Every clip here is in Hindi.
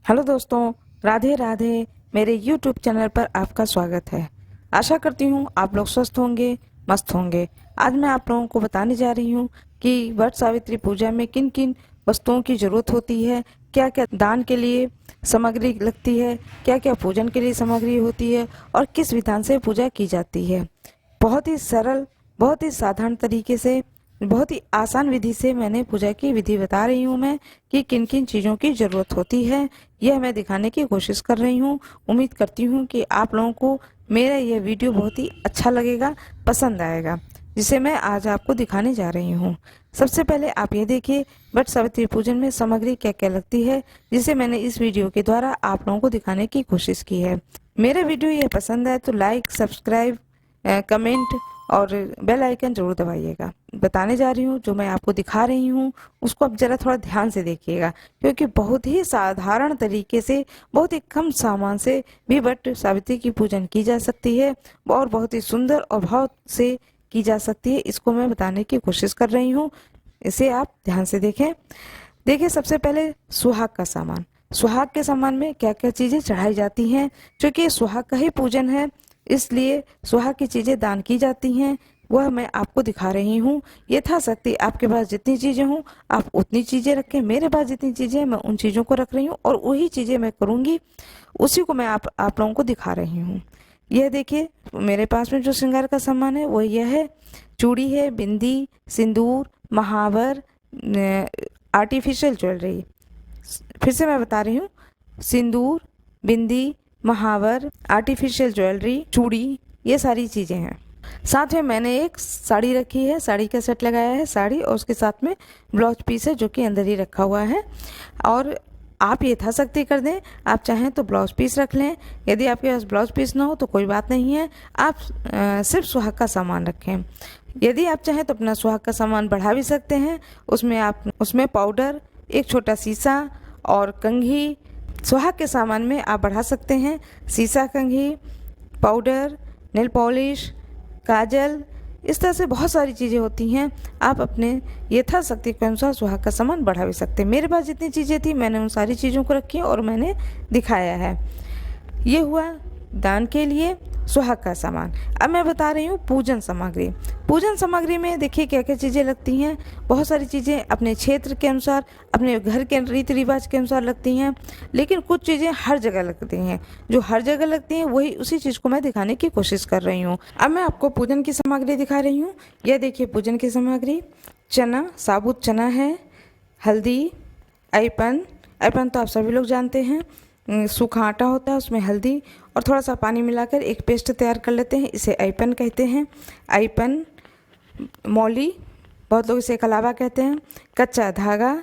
हेलो दोस्तों, राधे राधे। मेरे YouTube चैनल पर आपका स्वागत है। आशा करती हूँ आप लोग स्वस्थ होंगे, मस्त होंगे। आज मैं आप लोगों को बताने जा रही हूँ कि वट सावित्री पूजा में किन किन वस्तुओं की जरूरत होती है, क्या क्या दान के लिए सामग्री लगती है, क्या क्या पूजन के लिए सामग्री होती है और किस विधान से पूजा की जाती है। बहुत ही सरल, बहुत ही साधारण तरीके से, बहुत ही आसान विधि से मैंने पूजा की विधि बता रही हूँ मैं कि किन किन चीज़ों की ज़रूरत होती है। यह मैं दिखाने की कोशिश कर रही हूँ। उम्मीद करती हूँ कि आप लोगों को मेरा यह वीडियो बहुत ही अच्छा लगेगा, पसंद आएगा, जिसे मैं आज आपको दिखाने जा रही हूँ। सबसे पहले आप ये देखिए वट सावित्री पूजन में सामग्री क्या क्या लगती है, जिसे मैंने इस वीडियो के द्वारा आप लोगों को दिखाने की कोशिश की है। मेरा वीडियो ये पसंद आए तो लाइक, सब्सक्राइब, कमेंट और बेल आइकन जरूर दबाइएगा। बताने जा रही हूँ, जो मैं आपको दिखा रही हूँ उसको आप जरा थोड़ा ध्यान से देखिएगा, क्योंकि बहुत ही साधारण तरीके से, बहुत ही कम सामान से भी वट सावित्री की पूजन की जा सकती है और बहुत ही सुंदर और भाव से की जा सकती है। इसको मैं बताने की कोशिश कर रही हूँ, इसे आप ध्यान से देखें। देखिए, सबसे पहले सुहाग का सामान। सुहाग के सामान में क्या क्या चीजें चढ़ाई जाती हैं, क्योंकि सुहाग का ही पूजन है, इसलिए सुहाग की चीजें दान की जाती हैं, वह मैं आपको दिखा रही हूँ। यथाशक्ति आपके पास जितनी चीजें हों आप उतनी चीजें रखें। मेरे पास जितनी चीजें हैं मैं उन चीजों को रख रही हूँ और वही चीजें मैं करूंगी, उसी को मैं आप लोगों को दिखा रही हूँ। यह देखिए, मेरे पास में जो श्रृंगार का सामान है वह यह है। चूड़ी है, बिंदी, सिंदूर, महावर, आर्टिफिशियल ज्वेलरी। फिर से मैं बता रही हूँ, सिंदूर, बिंदी, महावर, आर्टिफिशियल ज्वेलरी, चूड़ी, ये सारी चीज़ें हैं। साथ में मैंने एक साड़ी रखी है, साड़ी का सेट लगाया है, साड़ी और उसके साथ में ब्लाउज पीस है जो कि अंदर ही रखा हुआ है। और आप यथाशक्ति कर दें, आप चाहें तो ब्लाउज पीस रख लें। यदि आपके पास ब्लाउज पीस ना हो तो कोई बात नहीं है, आप सिर्फ सुहाग का सामान रखें। यदि आप चाहें तो अपना सुहाग का सामान बढ़ा भी सकते हैं। उसमें पाउडर, एक छोटा शीशा और कंघी, सुहाग के सामान में आप बढ़ा सकते हैं शीशा, कंघी, पाउडर, नेल पॉलिश, काजल, इस तरह से बहुत सारी चीज़ें होती हैं। आप अपने यथाशक्ति के अनुसार सुहाग का सामान बढ़ा भी सकते हैं। मेरे पास जितनी चीज़ें थी मैंने उन सारी चीज़ों को रखी और मैंने दिखाया है। ये हुआ दान के लिए सुहाग का सामान। अब मैं बता रही हूँ पूजन सामग्री। पूजन सामग्री में देखिए क्या क्या चीज़ें लगती हैं। बहुत सारी चीज़ें अपने क्षेत्र के अनुसार, अपने घर के रीति रिवाज के अनुसार लगती हैं, लेकिन कुछ चीज़ें हर जगह लगती हैं। जो हर जगह लगती हैं वही उसी चीज़ को मैं दिखाने की कोशिश कर रही हूँ। अब मैं आपको पूजन की सामग्री दिखा रही हूँ। यह देखिए पूजन की सामग्री। चना, साबुत चना है, हल्दी, अयपन, अयपन तो आप सभी लोग जानते हैं, सूखा आटा होता है, उसमें हल्दी और थोड़ा सा पानी मिलाकर एक पेस्ट तैयार कर लेते हैं, इसे अयपन कहते हैं। अयपन, मौली, बहुत लोग इसे कलावा कहते हैं, कच्चा धागा,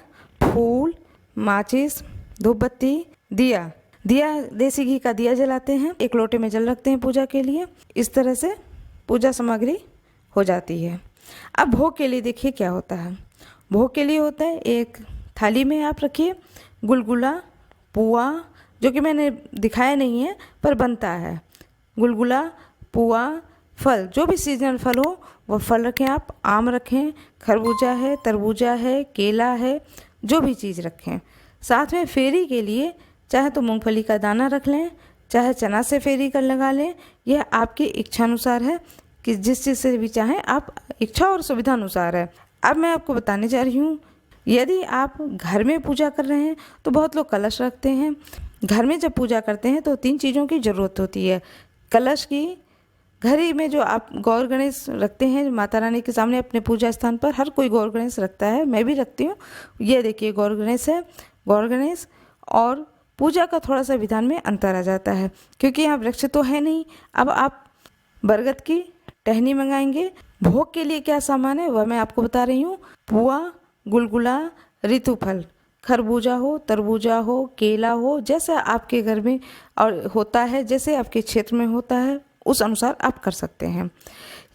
फूल, माचिस, धूपबत्ती, दिया। दिया देसी घी का दिया जलाते हैं, एक लोटे में जल रखते हैं पूजा के लिए। इस तरह से पूजा सामग्री हो जाती है। अब भोग के लिए देखिए क्या होता है। भोग के लिए होता है, एक थाली में आप रखिए गुलगुला, पुआ, जो कि मैंने दिखाया नहीं है पर बनता है। गुलगुला, पुआ, फल, जो भी सीजनल फल हो वह फल रखें आप। आम रखें, खरबूजा है, तरबूजा है, केला है, जो भी चीज़ रखें। साथ में फेरी के लिए चाहे तो मूंगफली का दाना रख लें, चाहे चना से फेरी कर लगा लें। यह आपकी इच्छा अनुसार है कि जिस चीज़ से भी चाहें आप, इच्छा और सुविधा अनुसार है। अब मैं आपको बताने जा रही हूँ, यदि आप घर में पूजा कर रहे हैं तो बहुत लोग कलश रखते हैं। घर में जब पूजा करते हैं तो 3 चीज़ों की ज़रूरत होती है। कलश की, घर ही में जो आप गौर गणेश रखते हैं माता रानी के सामने अपने पूजा स्थान पर, हर कोई गौर गणेश रखता है, मैं भी रखती हूँ। ये देखिए गौर गणेश है, गौर गणेश। और पूजा का थोड़ा सा विधान में अंतर आ जाता है, क्योंकि यहाँ वृक्ष तो है नहीं। अब आप बरगद की टहनी मंगाएंगे। भोग के लिए क्या सामान है वह मैं आपको बता रही हूँ। पुआ, गुलगुला, ऋतुफल, खरबूजा हो, तरबूजा हो, केला हो, जैसा आपके घर में और होता है, जैसे आपके क्षेत्र में होता है उस अनुसार आप कर सकते हैं।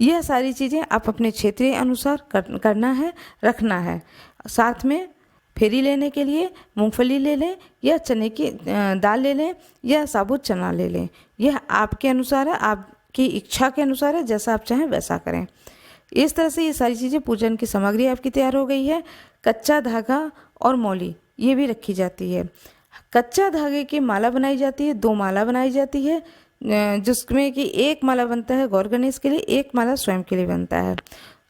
यह सारी चीज़ें आप अपने क्षेत्रीय अनुसार करना है, रखना है। साथ में फेरी लेने के लिए मूंगफली ले लें या चने की दाल ले लें या साबुत चना ले लें। यह आपके अनुसार है, आपकी इच्छा के अनुसार है, जैसा आप चाहें वैसा करें। इस तरह से ये सारी चीज़ें, पूजन की सामग्री आपकी तैयार हो गई है। कच्चा धागा और मौली ये भी रखी जाती है। कच्चा धागे की माला बनाई जाती है, 2 माला बनाई जाती है, जिसमें कि एक माला बनता है गौर गणेश के लिए, एक माला स्वयं के लिए बनता है।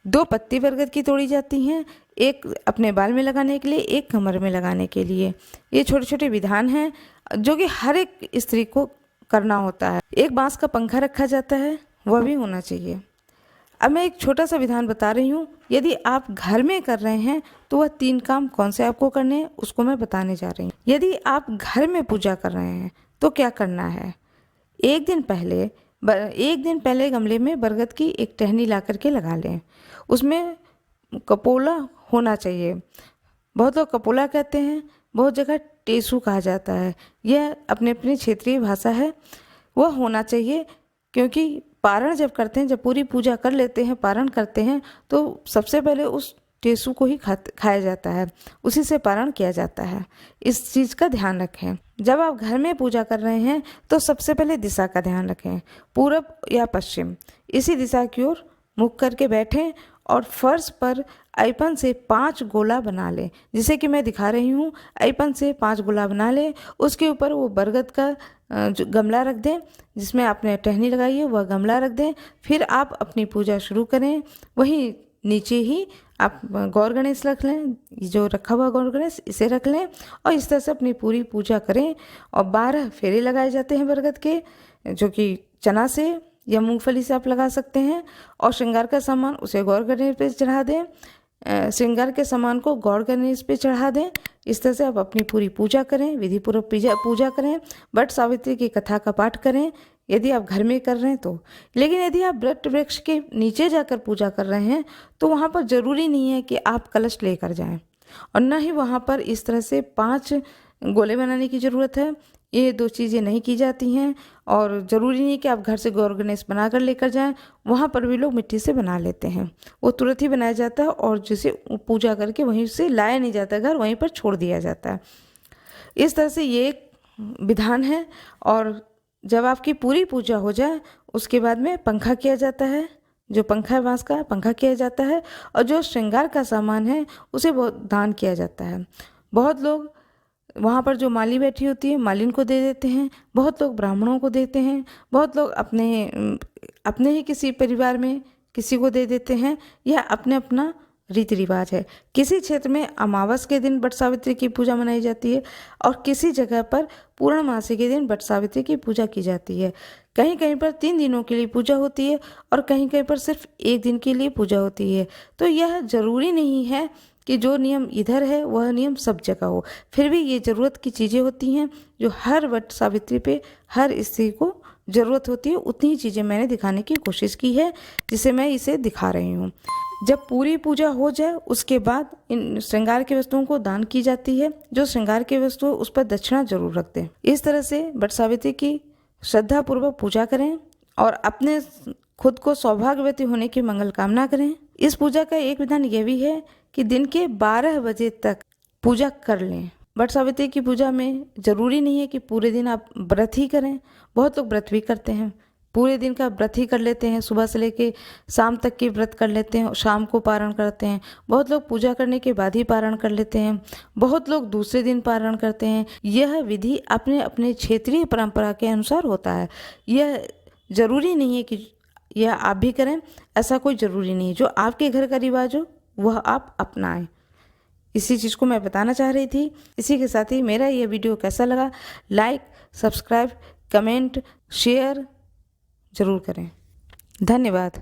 2 पत्ती बरगद की तोड़ी जाती हैं, एक अपने बाल में लगाने के लिए, एक कमर में लगाने के लिए। ये छोटे छोटे विधान हैं जो कि हर एक स्त्री को करना होता है। एक बांस का पंखा रखा जाता है, वह भी होना चाहिए। अब मैं एक छोटा सा विधान बता रही हूँ, यदि आप घर में कर रहे हैं तो वह 3 काम कौन से आपको करने हैं उसको मैं बताने जा रही हूँ। यदि आप घर में पूजा कर रहे हैं तो क्या करना है, एक दिन पहले गमले में बरगद की एक टहनी ला करके लगा लें। उसमें कपोला होना चाहिए, बहुत लोग कपोला कहते हैं, बहुत जगह टेसू कहा जाता है, यह अपने अपनी क्षेत्रीय भाषा है। वह होना चाहिए क्योंकि पारण जब करते हैं, जब पूरी पूजा कर लेते हैं, पारण करते हैं, तो सबसे पहले उस टेसू को ही खाया जाता है, उसी से पारण किया जाता है। इस चीज़ का ध्यान रखें। जब आप घर में पूजा कर रहे हैं तो सबसे पहले दिशा का ध्यान रखें, पूरब या पश्चिम, इसी दिशा की ओर मुख करके बैठें और फर्श पर ऐपन से 5 गोला बना लें, जिसे कि मैं दिखा रही हूँ। ऐपन से 5 गोला बना लें, उसके ऊपर वो बरगद का जो गमला रख दें जिसमें आपने टहनी लगाई है, वह गमला रख दें। फिर आप अपनी पूजा शुरू करें। वहीं नीचे ही आप गौर गणेश रख लें, जो रखा हुआ गौर गणेश इसे रख लें और इस तरह से अपनी पूरी पूजा करें। और 12 फेरे लगाए जाते हैं बरगद के, जो कि चना से या मूंगफली से आप लगा सकते हैं। और श्रृंगार का सामान उसे गौर गणेश पे चढ़ा दें, श्रृंगार के सामान को गौर गणेश पे चढ़ा दें। इस तरह से आप अपनी पूरी पूजा करें, विधि पूर्वक पूजा करें। वट सावित्री की कथा का पाठ करें यदि आप घर में कर रहे हैं तो। लेकिन यदि आप वट वृक्ष के नीचे जाकर पूजा कर रहे हैं तो वहाँ पर ज़रूरी नहीं है कि आप कलश लेकर जाएं, और न ही वहाँ पर इस तरह से 5 गोले बनाने की ज़रूरत है। ये 2 चीज़ें नहीं की जाती हैं। और ज़रूरी नहीं कि आप घर से गौर गणेश बना कर लेकर जाएं, वहाँ पर भी लोग मिट्टी से बना लेते हैं, वो तुरंत ही बनाया जाता है और जिसे पूजा करके वहीं से लाया नहीं जाता घर, वहीं पर छोड़ दिया जाता है। इस तरह से ये एक विधान है। और जब आपकी पूरी पूजा हो जाए उसके बाद में पंखा किया जाता है, जो पंखा है बांस का पंखा किया जाता है, और जो श्रृंगार का सामान है उसे बहुत दान किया जाता है। बहुत लोग वहाँ पर जो माली बैठी होती है मालिन को दे देते हैं, बहुत लोग ब्राह्मणों को देते हैं, बहुत लोग अपने ही किसी परिवार में किसी को दे देते हैं। यह अपने अपना रीति रिवाज है। किसी क्षेत्र में अमावस के दिन वट सावित्री की पूजा मनाई जाती है और किसी जगह पर पूर्णमासी के दिन वट सावित्री की पूजा की जाती है। कहीं कहीं पर 3 दिनों के लिए पूजा होती है और कहीं कहीं पर सिर्फ 1 दिन के लिए पूजा होती है। तो यह ज़रूरी नहीं है कि जो नियम इधर है वह नियम सब जगह हो। फिर भी ये ज़रूरत की चीज़ें होती हैं जो हर वट सावित्री पे हर स्त्री को ज़रूरत होती है। उतनी ही चीज़ें मैंने दिखाने की कोशिश की है जिसे मैं इसे दिखा रही हूँ। जब पूरी पूजा हो जाए उसके बाद इन श्रृंगार की वस्तुओं को दान की जाती है। जो श्रृंगार की वस्तु है उस पर दक्षिणा जरूर रख दें। इस तरह से वट सावित्री की श्रद्धापूर्वक पूजा करें और अपने खुद को सौभाग्यवती होने की मंगल कामना करें। इस पूजा का एक विधान यह भी है कि दिन के 12 बजे तक पूजा कर लें। वट सावित्री की पूजा में ज़रूरी नहीं है कि पूरे दिन आप व्रत ही करें, बहुत लोग व्रत भी करते हैं, पूरे दिन का व्रत ही कर लेते हैं, सुबह से लेके शाम तक की व्रत कर लेते हैं, शाम को पारण करते हैं। बहुत लोग पूजा करने के बाद ही पारण कर लेते हैं, बहुत लोग दूसरे दिन पारण करते हैं। यह विधि अपने अपने क्षेत्रीय परंपरा के अनुसार होता है। यह ज़रूरी नहीं है कि यह आप भी करें, ऐसा कोई ज़रूरी नहीं है। जो आपके घर का रिवाज हो वह आप अपनाएं। इसी चीज़ को मैं बताना चाह रही थी। इसी के साथ ही मेरा यह वीडियो कैसा लगा, लाइक, सब्सक्राइब, कमेंट, शेयर ज़रूर करें। धन्यवाद।